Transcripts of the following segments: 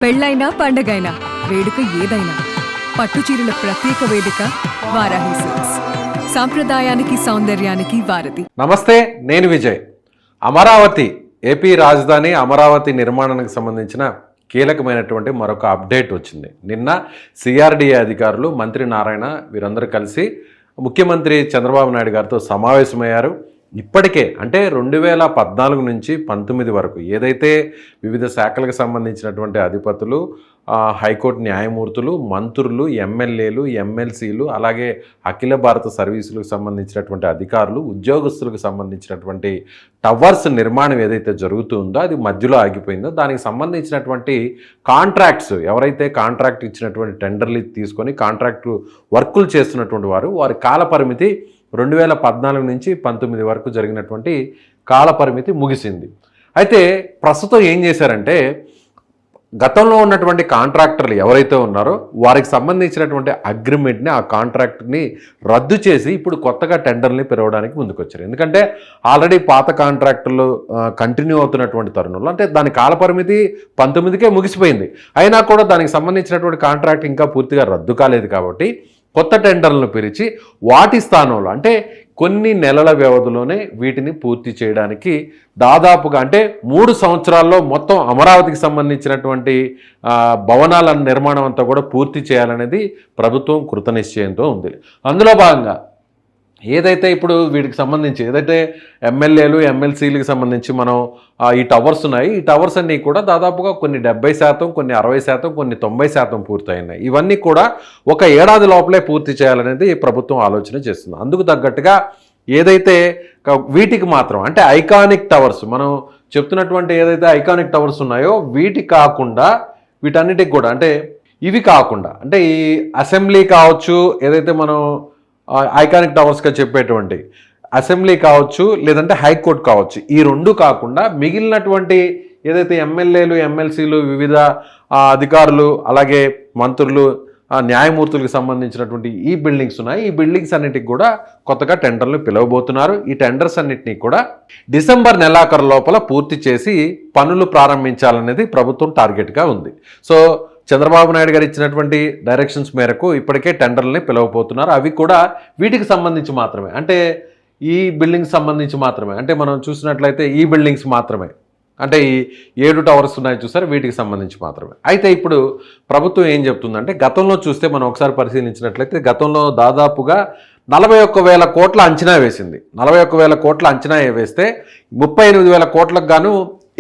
పెళ్ళైనా పండగైనా వేడుక ఏదైనా పట్టుచీరల ప్రత్యేక వేదిక వారాహి సిల్క్స్. సాంప్రదాయానికి సౌందర్యానికి వారధి. నమస్తే, నేను విజయ్. అమరావతి ఏపీ రాజధాని అమరావతి నిర్మాణానికి సంబంధించిన కీలకమైనటువంటి మరొక అప్డేట్ వచ్చింది. నిన్న సిఆర్డీఏ అధికారులు, మంత్రి నారాయణ వీరందరూ కలిసి ముఖ్యమంత్రి చంద్రబాబు నాయుడు గారితో సమావేశమయ్యారు. ఇప్పటికే అంటే 2014 నుంచి 19 వరకు ఏదైతే వివిధ శాఖలకు సంబంధించినటువంటి అధిపతులు, హైకోర్టు న్యాయమూర్తులు, మంత్రులు, ఎమ్మెల్యేలు, ఎమ్మెల్సీలు, అలాగే అఖిల భారత సర్వీసులకు సంబంధించినటువంటి అధికారులు, ఉద్యోగస్తులకు సంబంధించినటువంటి టవర్స్ నిర్మాణం ఏదైతే జరుగుతుందో అది మధ్యలో ఆగిపోయిందో దానికి సంబంధించినటువంటి కాంట్రాక్ట్స్, ఎవరైతే కాంట్రాక్ట్ ఇచ్చినటువంటి టెండర్లు తీసుకొని కాంట్రాక్టు వర్కులు చేస్తున్నటువంటి వారి కాలపరిమితి 2014 నుంచి 19 వరకు జరిగినటువంటి కాలపరిమితి ముగిసింది. అయితే ప్రస్తుతం ఏం చేశారంటే, గతంలో ఉన్నటువంటి కాంట్రాక్టర్లు ఎవరైతే ఉన్నారో వారికి సంబంధించినటువంటి అగ్రిమెంట్ని, ఆ కాంట్రాక్ట్ని రద్దు చేసి ఇప్పుడు కొత్తగా టెండర్ని పిలవడానికి ముందుకొచ్చారు. ఎందుకంటే ఆల్రెడీ పాత కాంట్రాక్టులు కంటిన్యూ అవుతున్నటువంటి తరుణంలో, అంటే దాని కాలపరిమితి 19కే ముగిసిపోయింది, అయినా కూడా దానికి సంబంధించినటువంటి కాంట్రాక్ట్ ఇంకా పూర్తిగా రద్దు కాలేదు. కాబట్టి కొత్త టెండర్లను పిలిచి వాటి స్థానంలో అంటే కొన్ని నెలల వ్యవధిలోనే వీటిని పూర్తి చేయడానికి దాదాపుగా అంటే 3 సంవత్సరాల్లో మొత్తం అమరావతికి సంబంధించినటువంటి భవనాల నిర్మాణం అంతా కూడా పూర్తి చేయాలనేది ప్రభుత్వం కృతనిశ్చయంతో ఉంది. అందులో భాగంగా ఏదైతే ఇప్పుడు వీటికి సంబంధించి ఏదైతే ఎమ్మెల్యేలు, ఎమ్మెల్సీలకు సంబంధించి మనం ఈ టవర్స్ ఉన్నాయి, ఈ టవర్స్ అన్నీ కూడా దాదాపుగా కొన్ని 70%, కొన్ని 60%, కొన్ని 90% పూర్తయినాయి. ఇవన్నీ కూడా ఒక ఏడాది లోపలే పూర్తి చేయాలనేది ప్రభుత్వం ఆలోచన చేస్తుంది. అందుకు తగ్గట్టుగా ఏదైతే వీటికి మాత్రం అంటే ఐకానిక్ టవర్స్, మనం చెప్తున్నటువంటి ఏదైతే ఐకానిక్ టవర్స్ ఉన్నాయో వీటి కాకుండా వీటన్నిటికి కూడా అంటే ఇవి కాకుండా అంటే ఈ అసెంబ్లీ కావచ్చు, ఏదైతే మనం ఐకానిక్ టవర్స్గా చెప్పేటువంటి అసెంబ్లీ కావచ్చు, లేదంటే హైకోర్టు కావచ్చు, ఈ 2 కాకుండా మిగిలినటువంటి ఏదైతే ఎమ్మెల్యేలు, ఎమ్మెల్సీలు, వివిధ అధికారులు, అలాగే మంత్రులు, న్యాయమూర్తులకు సంబంధించినటువంటి ఈ బిల్డింగ్స్ ఉన్నాయి. ఈ బిల్డింగ్స్ అన్నిటికి కూడా కొత్తగా టెండర్లు పిలవబోతున్నారు. ఈ టెండర్స్ అన్నిటినీ కూడా డిసెంబర్ నెలాఖరు లోపల పూర్తి చేసి పనులు ప్రారంభించాలనేది ప్రభుత్వం టార్గెట్గా ఉంది. సో చంద్రబాబు నాయుడు గారు ఇచ్చినటువంటి డైరెక్షన్స్ మేరకు ఇప్పటికే టెండర్లని పిలవబోతున్నారు. అవి కూడా వీటికి సంబంధించి మాత్రమే, అంటే ఈ బిల్డింగ్స్ సంబంధించి మాత్రమే, అంటే మనం చూసినట్లయితే ఈ బిల్డింగ్స్ మాత్రమే, అంటే ఈ 7 టవర్స్ ఉన్నాయి చూసారు, వీటికి సంబంధించి మాత్రమే. అయితే ఇప్పుడు ప్రభుత్వం ఏం చెప్తుందంటే, గతంలో చూస్తే మనం ఒకసారి పరిశీలించినట్లయితే గతంలో దాదాపుగా 41,000 కోట్ల అంచనా వేసింది. 41,000 కోట్ల అంచనా వేస్తే 38,000 కోట్లకు గాను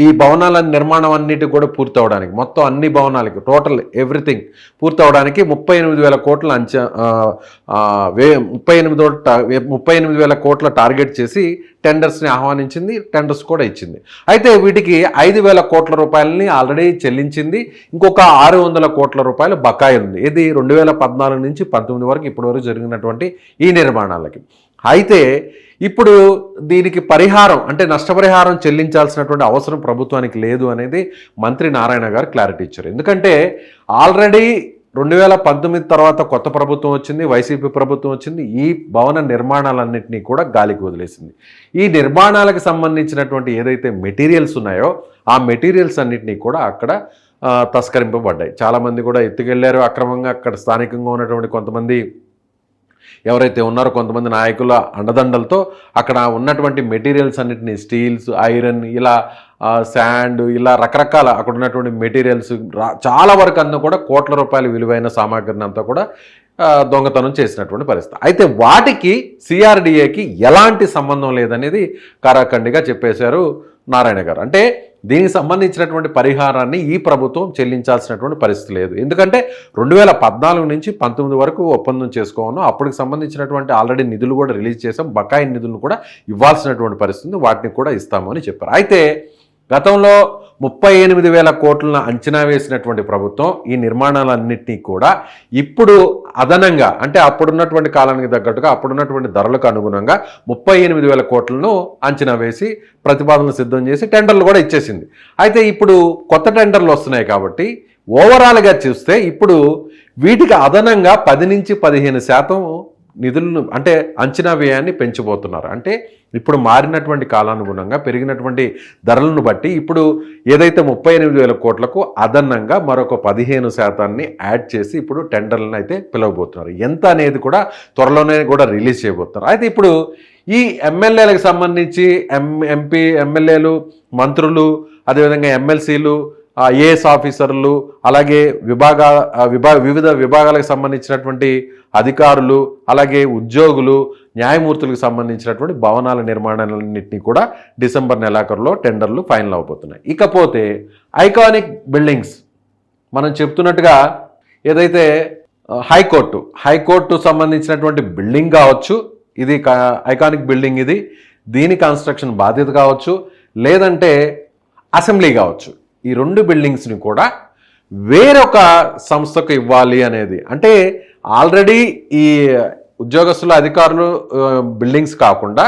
ఈ భవనాల నిర్మాణం అన్నిటి కూడా పూర్తి అవడానికి, మొత్తం అన్ని భవనాలకి టోటల్ ఎవ్రీథింగ్ పూర్తి అవడానికి 38,000 కోట్ల 38,000 కోట్ల టార్గెట్ చేసి టెండర్స్ని ఆహ్వానించింది, టెండర్స్ కూడా ఇచ్చింది. అయితే వీటికి 5,000 కోట్ల రూపాయలని ఆల్రెడీ చెల్లించింది, ఇంకొక 600 కోట్ల రూపాయలు బకాయి ఉంది. ఇది 2014 నుంచి 19 వరకు ఇప్పటి వరకు జరిగినటువంటి ఈ నిర్మాణాలకి. అయితే ఇప్పుడు దీనికి పరిహారం అంటే నష్టపరిహారం చెల్లించాల్సినటువంటి అవసరం ప్రభుత్వానికి లేదు అనేది మంత్రి నారాయణ గారు క్లారిటీ ఇచ్చారు. ఎందుకంటే ఆల్రెడీ 2019 తర్వాత కొత్త ప్రభుత్వం వచ్చింది, వైసీపీ ప్రభుత్వం వచ్చింది. ఈ భవన నిర్మాణాలన్నింటినీ కూడా గాలికి వదిలేసింది. ఈ నిర్మాణాలకు సంబంధించినటువంటి ఏదైతే మెటీరియల్స్ ఉన్నాయో ఆ మెటీరియల్స్ అన్నింటినీ కూడా అక్కడ తస్కరింపబడ్డాయి. చాలామంది కూడా ఎత్తుకెళ్లారు అక్రమంగా. అక్కడ స్థానికంగా ఉన్నటువంటి కొంతమంది ఎవరైతే ఉన్నారో కొంతమంది నాయకుల అండదండలతో అక్కడ ఉన్నటువంటి మెటీరియల్స్ అన్నిటిని స్టీల్స్, ఐరన్, ఇలా శాండ్, ఇలా రకరకాల అక్కడ ఉన్నటువంటి మెటీరియల్స్ చాలా వరకు అంతా కూడా కోట్ల రూపాయల విలువైన సామాగ్రిని అంతా కూడా దొంగతనం చేసినటువంటి పరిస్థితి. అయితే వాటికి సిఆర్డీఏకి ఎలాంటి సంబంధం లేదనేది కారాఖండిగా చెప్పేశారు నారాయణ గారు. అంటే దీనికి సంబంధించినటువంటి పరిహారాన్ని ఈ ప్రభుత్వం చెల్లించాల్సినటువంటి పరిస్థితి లేదు. ఎందుకంటే 2014 నుంచి 19 వరకు ఒప్పందం చేసుకోవడం, అప్పటికి సంబంధించినటువంటి ఆల్రెడీ నిధులు కూడా రిలీజ్ చేసాం, బకాయి నిధులను కూడా ఇవ్వాల్సినటువంటి పరిస్థితి, వాటిని కూడా ఇస్తామని చెప్పారు. అయితే గతంలో 38,000 కోట్లను అంచనా వేసినటువంటి ప్రభుత్వం ఈ నిర్మాణాలన్నింటినీ కూడా ఇప్పుడు అదనంగా అంటే అప్పుడున్నటువంటి కాలానికి తగ్గట్టుగా అప్పుడున్నటువంటి ధరలకు అనుగుణంగా 38,000 కోట్లను అంచనా వేసి ప్రతిపాదనలు సిద్ధం చేసి టెండర్లు కూడా ఇచ్చేసింది. అయితే ఇప్పుడు కొత్త టెండర్లు వస్తున్నాయి కాబట్టి ఓవరాల్గా చూస్తే ఇప్పుడు వీటికి అదనంగా 10 నుంచి 15% నిధులను అంటే అంచనా వ్యయాన్ని పెంచబోతున్నారు. అంటే ఇప్పుడు మారినటువంటి కాలానుగుణంగా పెరిగినటువంటి ధరలను బట్టి ఇప్పుడు ఏదైతే 38,000 కోట్లకు అదనంగా మరొక 15% యాడ్ చేసి ఇప్పుడు టెండర్లను అయితే పిలవబోతున్నారు. ఎంత అనేది కూడా త్వరలోనే కూడా రిలీజ్ చేయబోతున్నారు. అయితే ఇప్పుడు ఈ ఎమ్మెల్యేలకు సంబంధించి ఎంపీ ఎమ్మెల్యేలు, మంత్రులు, అదేవిధంగా ఎమ్మెల్సీలు, ఐఏఎస్ ఆఫీసర్లు, అలాగే వివిధ విభాగాలకు సంబంధించినటువంటి అధికారులు, అలాగే ఉద్యోగులు, న్యాయమూర్తులకు సంబంధించినటువంటి భవనాల నిర్మాణాలన్నింటినీ కూడా డిసెంబర్ నెలాఖరులో టెండర్లు ఫైనల్ అవబోతున్నాయి. ఇకపోతే ఐకానిక్ బిల్డింగ్స్ మనం చెప్తున్నట్టుగా ఏదైతే హైకోర్టు సంబంధించినటువంటి బిల్డింగ్ కావచ్చు, ఇది ఐకానిక్ బిల్డింగ్, దీని కన్స్ట్రక్షన్ బాధ్యత కావచ్చు, లేదంటే అసెంబ్లీ కావచ్చు, ఈ 2 బిల్డింగ్స్ని కూడా వేరొక సంస్థకు ఇవ్వాలి అనేది. అంటే ఆల్రెడీ ఈ ఉద్యోగస్తుల అధికారులు బిల్డింగ్స్ కాకుండా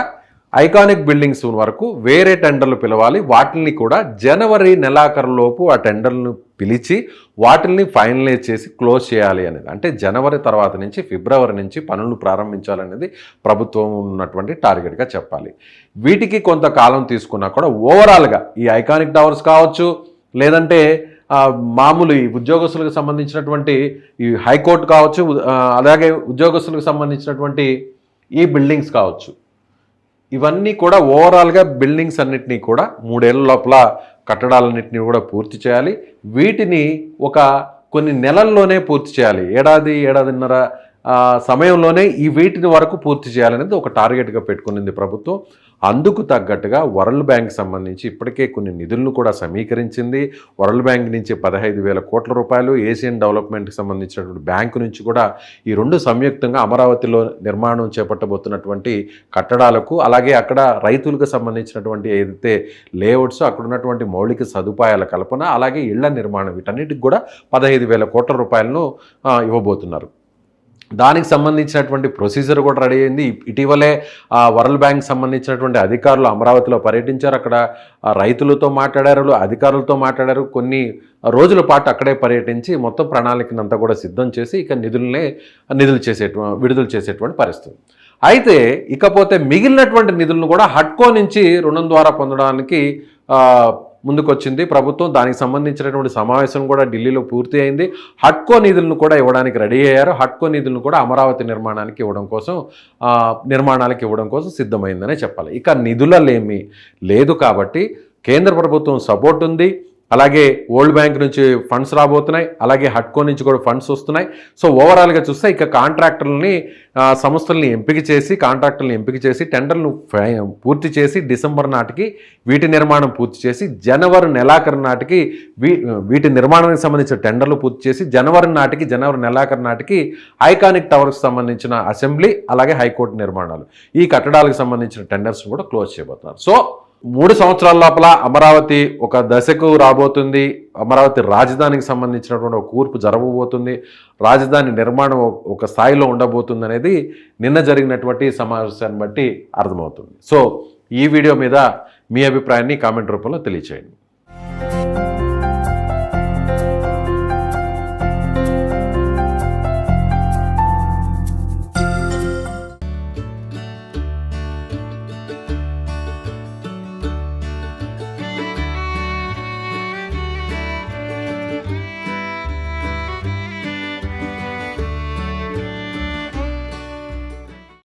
ఐకానిక్ బిల్డింగ్స్ వరకు వేరే టెండర్లు పిలవాలి. వాటిని కూడా జనవరి నెలాఖరులోపు ఆ టెండర్లను పిలిచి వాటిని ఫైనలైజ్ చేసి క్లోజ్ చేయాలి అనేది. అంటే జనవరి తర్వాత నుంచి ఫిబ్రవరి నుంచి పనులు ప్రారంభించాలనేది ప్రభుత్వం ఉన్నటువంటి టార్గెట్గా చెప్పాలి. వీటికి కొంతకాలం తీసుకున్నా కూడా ఓవరాల్గా ఈ ఐకానిక్ టవర్స్ కావచ్చు, లేదంటే మామూలు ఈ ఉద్యోగస్తులకు సంబంధించినటువంటి ఈ హైకోర్టు కావచ్చు, అలాగే ఉద్యోగస్తులకు సంబంధించినటువంటి ఈ బిల్డింగ్స్ కావచ్చు, ఇవన్నీ కూడా ఓవరాల్గా బిల్డింగ్స్ అన్నిటినీ కూడా 3 ఏళ్ల లోపల కట్టడాలన్నింటినీ కూడా పూర్తి చేయాలి. వీటిని కొన్ని నెలల్లోనే పూర్తి చేయాలి. ఏడాదిన్నర సమయంలోనే వీటిని వరకు పూర్తి చేయాలనేది ఒక టార్గెట్గా పెట్టుకునింది ప్రభుత్వం. అందుకు తగ్గట్టుగా వరల్డ్ బ్యాంక్ సంబంధించి ఇప్పటికే కొన్ని నిధులను కూడా సమీకరించింది. వరల్డ్ బ్యాంక్ నుంచి 15,000 కోట్ల రూపాయలు, ఏషియన్ డెవలప్మెంట్కి సంబంధించినటువంటి బ్యాంకు నుంచి కూడా ఈ 2 సంయుక్తంగా అమరావతిలో నిర్మాణం చేపట్టబోతున్నటువంటి కట్టడాలకు, అలాగే అక్కడ రైతులకు సంబంధించినటువంటి ఏదైతే లేఅవుట్స్, అక్కడ ఉన్నటువంటి మౌలిక సదుపాయాల కల్పన, అలాగే ఇళ్ల నిర్మాణం, వీటన్నిటికి కూడా 15,000 కోట్ల రూపాయలను ఇవ్వబోతున్నారు. దానికి సంబంధించినటువంటి ప్రొసీజర్ కూడా రెడీ అయింది. ఇటీవలే వరల్డ్ బ్యాంక్ సంబంధించినటువంటి అధికారులు అమరావతిలో పర్యటించారు. అక్కడ రైతులతో మాట్లాడారు, అధికారులతో మాట్లాడారు. కొన్ని రోజుల పాటు అక్కడే పర్యటించి మొత్తం ప్రణాళికనంతా కూడా సిద్ధం చేసి ఇక విడుదల చేసేటువంటి పరిస్థితి. అయితే ఇకపోతే మిగిలినటువంటి నిధులను కూడా హడ్కో నుంచి రుణం ద్వారా పొందడానికి ముందుకొచ్చింది ప్రభుత్వం. దానికి సంబంధించినటువంటి సమావేశం కూడా ఢిల్లీలో పూర్తి అయింది. హడ్కో నిధులను కూడా ఇవ్వడానికి రెడీ అయ్యారు. హడ్కో నిధులను కూడా అమరావతి నిర్మాణానికి ఇవ్వడం కోసం సిద్ధమైందనే చెప్పాలి. ఇక నిధులలేమీ లేదు కాబట్టి కేంద్ర ప్రభుత్వం సపోర్ట్ ఉంది. అలాగే వరల్డ్ బ్యాంక్ నుంచి ఫండ్స్ రాబోతున్నాయి, అలాగే హడ్కో నుంచి కూడా ఫండ్స్ వస్తున్నాయి. సో ఓవరాల్గా చూస్తే ఇక సంస్థల్ని ఎంపిక చేసి టెండర్లను పూర్తి చేసి డిసెంబర్ నాటికి వీటి నిర్మాణం పూర్తి చేసి జనవరి నెలాఖరు నాటికి వీటి నిర్మాణానికి సంబంధించిన టెండర్లు పూర్తి చేసి జనవరి నెలాఖరు నాటికి ఐకానిక్ టవర్కి సంబంధించిన అసెంబ్లీ, అలాగే హైకోర్టు నిర్మాణాలు, ఈ కట్టడాలకు సంబంధించిన టెండర్స్ కూడా క్లోజ్ చేయబోతున్నారు. సో 3 సంవత్సరాల లోపల అమరావతి ఒక దశకు రాబోతుంది. అమరావతి రాజధానికి సంబంధించినటువంటి ఒక కూర్పు జరగబోతుంది. రాజధాని నిర్మాణం ఒక స్థాయిలో ఉండబోతుంది అనేది నిన్న జరిగినటువంటి సమావేశాన్ని బట్టి అర్థమవుతుంది. సో ఈ వీడియో మీద మీ అభిప్రాయాన్ని కామెంట్ రూపంలో తెలియచేయండి.